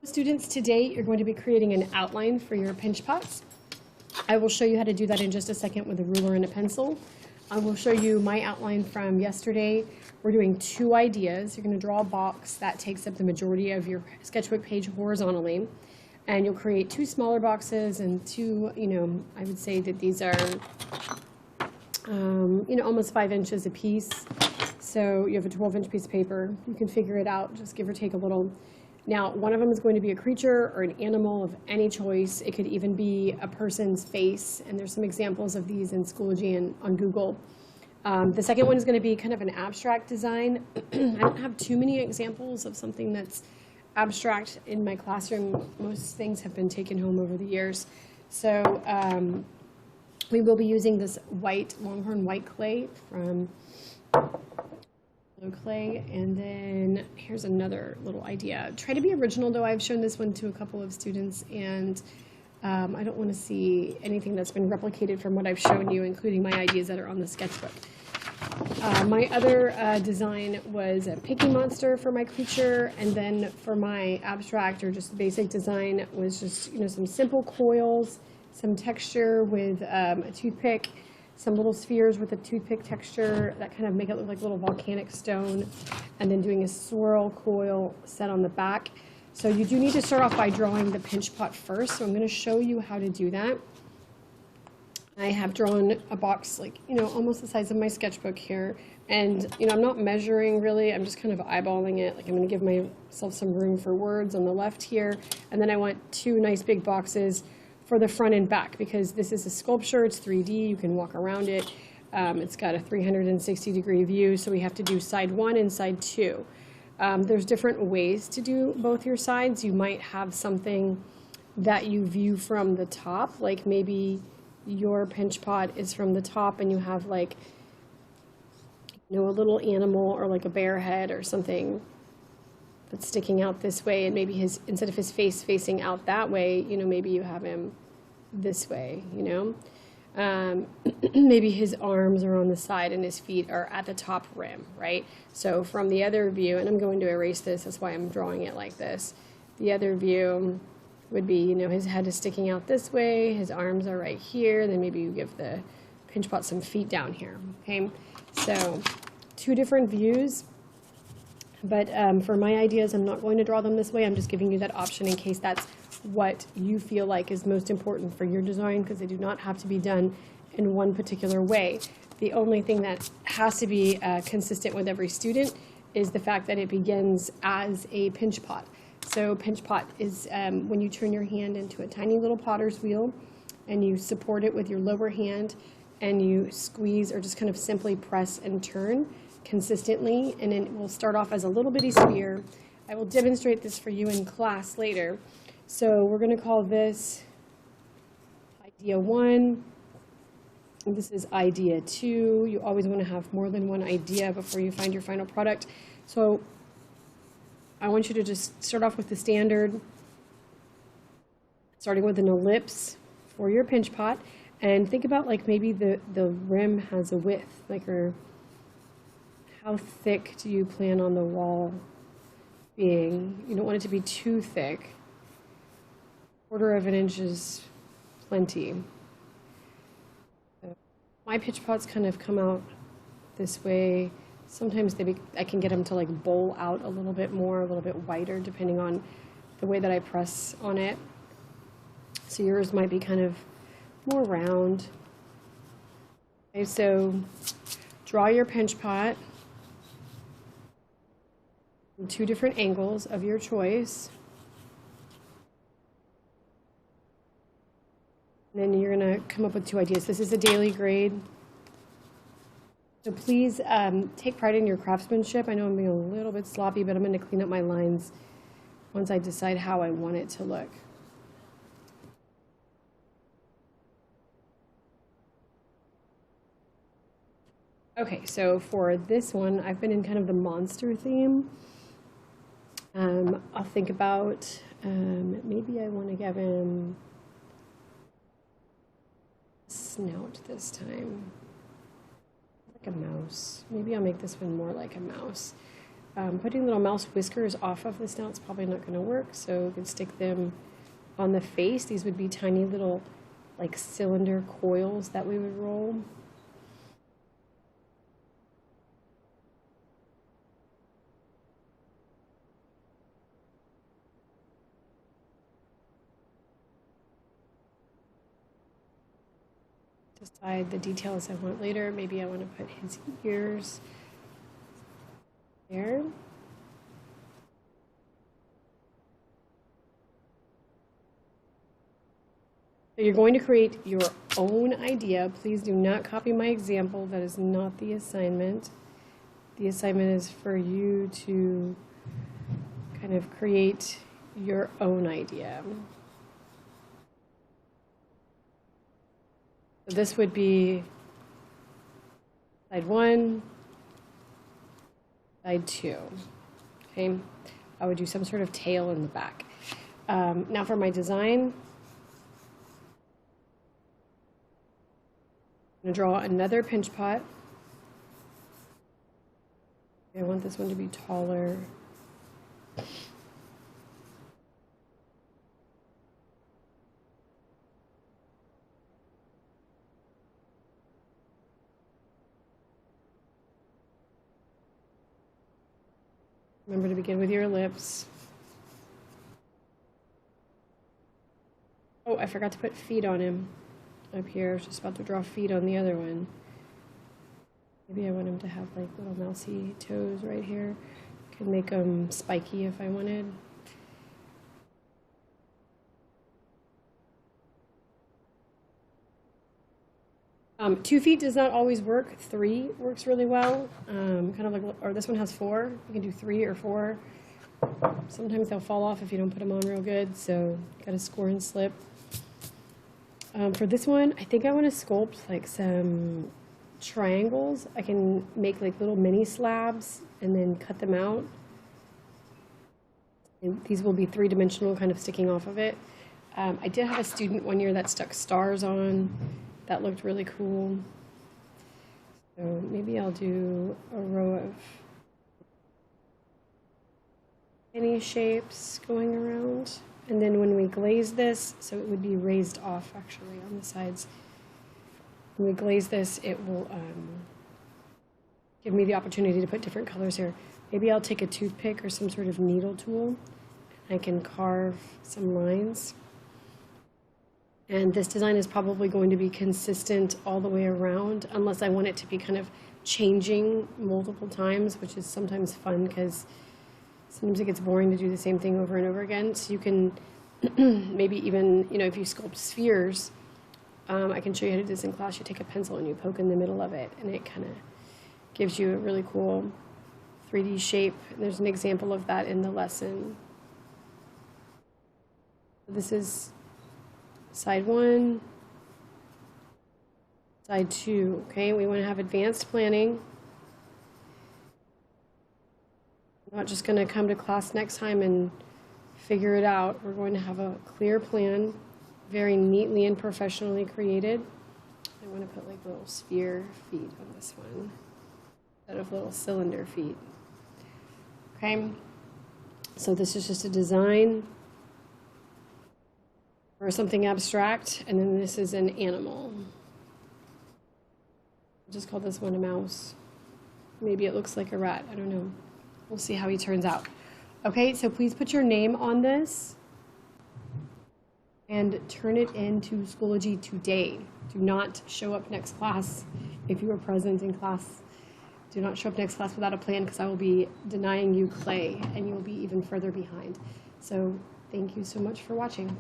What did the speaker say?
Students, today you're going to be creating an outline for your pinch pots. I will show you how to do that in just a second with a ruler and a pencil. I will show you my outline from yesterday. We're doing two ideas. You're going to draw a box that takes up the majority of your sketchbook page horizontally, and you'll create two smaller boxes and two, I would say that these are, almost 5 inches a piece. So you have a 12-inch piece of paper. You can figure it out, just give or take a little. Now, one of them is going to be a creature or an animal of any choice. It could even be a person's face, and there's some examples of these in Schoology and on Google. The second one is going to be kind of an abstract design. I don't have too many examples of something that's abstract in my classroom. Most things have been taken home over the years. So we will be using this Longhorn white clay from clay, and then here's another little idea. Try to be original, though. I've shown this one to a couple of students, and I don't want to see anything that's been replicated from what I've shown you, including my ideas that are on the sketchbook. My other design was a picky monster for my creature, and then for my abstract or just basic design was just some simple coils, some texture with a toothpick, some little spheres with a toothpick texture that kind of make it look like little volcanic stone, and then doing a swirl coil set on the back. So you do need to start off by drawing the pinch pot first, so I'm going to show you how to do that. I have drawn a box almost the size of my sketchbook here, and I'm not measuring really, I'm just kind of eyeballing it. Like I'm going to give myself some room for words on the left here, and then I want two nice big boxes for the front and back, because this is a sculpture, it's 3D, you can walk around it. It's got a 360-degree view, so we have to do side 1 and side 2. There's different ways to do both your sides. You might have something that you view from the top, like maybe your pinch pot is from the top and you have a little animal or like a bear head or something that's sticking out this way, and maybe instead of his face facing out that way, maybe you have him this way, maybe his arms are on the side and his feet are at the top rim, right? So from the other view, and I'm going to erase this, that's why I'm drawing it like this. The other view would be, his head is sticking out this way, his arms are right here, and then maybe you give the pinch pot some feet down here, okay? So two different views. But for my ideas, I'm not going to draw them this way. I'm just giving you that option in case that's what you feel like is most important for your design, because they do not have to be done in one particular way. The only thing that has to be consistent with every student is the fact that it begins as a pinch pot. So pinch pot is when you turn your hand into a tiny little potter's wheel and you support it with your lower hand and you squeeze or just kind of simply press and turn consistently, and then it will start off as a little bitty sphere. I will demonstrate this for you in class later. So we're going to call this idea 1, and this is idea 2. You always want to have more than one idea before you find your final product. So I want you to just start off with the standard, starting with an ellipse for your pinch pot, and think about maybe the rim has a width, or how thick do you plan on the wall being? You don't want it to be too thick. 1/4 of an inch is plenty. So my pinch pots kind of come out this way. Sometimes I can get them to bowl out a little bit more, a little bit wider, depending on the way that I press on it. So yours might be kind of more round. Okay, so draw your pinch pot in 2 different angles of your choice. And then you're going to come up with 2 ideas. This is a daily grade. So please take pride in your craftsmanship. I know I'm being a little bit sloppy, but I'm going to clean up my lines once I decide how I want it to look. Okay, so for this one, I've been in kind of the monster theme. I'll think about, maybe I want to give him a snout this time, like a mouse. Maybe I'll make this one more like a mouse. putting little mouse whiskers off of this now, it's probably not going to work, so we can stick them on the face. These would be tiny little like cylinder coils that we would roll. Decide the details I want later. Maybe I want to put his ears there. So you're going to create your own idea. Please do not copy my example. That is not the assignment. The assignment is for you to kind of create your own idea. So this would be side 1, side 2. Okay, I would do some sort of tail in the back. Now for my design, I'm going to draw another pinch pot. I want this one to be taller. Remember to begin with your ellipse. Oh, I forgot to put feet on him up here. I was just about to draw feet on the other one. Maybe I want him to have like little mousy toes right here. Could make them spiky if I wanted. Two feet does not always work. 3 works really well. Kind of like, or this one has 4. You can do 3 or 4. Sometimes they'll fall off if you don't put them on real good, so got to score and slip. For this one, I think I want to sculpt like some triangles. I can make like little mini slabs and then cut them out. And these will be 3-dimensional, kind of sticking off of it. I did have a student one year that stuck stars on. That looked really cool. So maybe I'll do a row of any shapes going around. And then when we glaze this, so it would be raised off actually on the sides. When we glaze this, it will give me the opportunity to put different colors here. Maybe I'll take a toothpick or some sort of needle tool. I can carve some lines. And this design is probably going to be consistent all the way around, unless I want it to be kind of changing multiple times, which is sometimes fun because sometimes it gets boring to do the same thing over and over again. So you can maybe even, you know, if you sculpt spheres, I can show you how to do this in class. You take a pencil and you poke in the middle of it, and it kind of gives you a really cool 3D shape. And there's an example of that in the lesson. This is side 1, side 2, okay? We want to have advanced planning. I'm not just going to come to class next time and figure it out. We're going to have a clear plan, very neatly and professionally created. I want to put like little sphere feet on this one instead of little cylinder feet. Okay? So this is just a design or something abstract, and then this is an animal. I'll just call this one a mouse. Maybe it looks like a rat, I don't know. We'll see how he turns out. Okay, so please put your name on this and turn it into Schoology today. Do not show up next class if you are present in class. Do not show up next class without a plan, because I will be denying you clay and you will be even further behind. So thank you so much for watching.